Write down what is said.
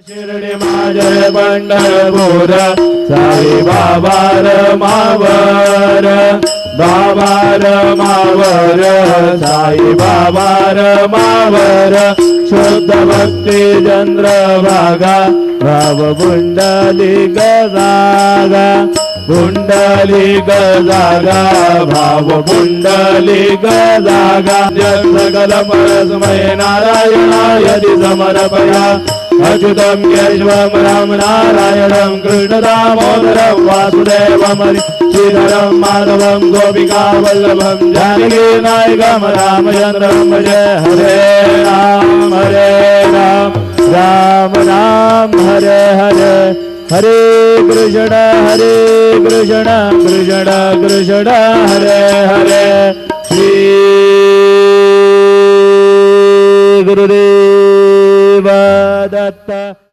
शिर्डी माझे पंढरपूर साई बाबा रमावर बाबा रमावर साई बाबा रमावर शुद्ध भक्ती चंद्रभागा भाव पुंडलिक जागा पुंडलिक जागा भाव पुंडलिक जागा सकल परस्मै नारायणायति समर्पया अच्युतं केशवं राम नारायणं कृष्ण दामोदरं वासुदेवं श्रीधरं माधवं गोपिका वल्लभं जानकी नायकं रामचन्द्रं भजे हरे राम राम राम हरे हरे हरे कृष्ण कृष्ण कृष्ण हरे हरे श्री गुरुदेव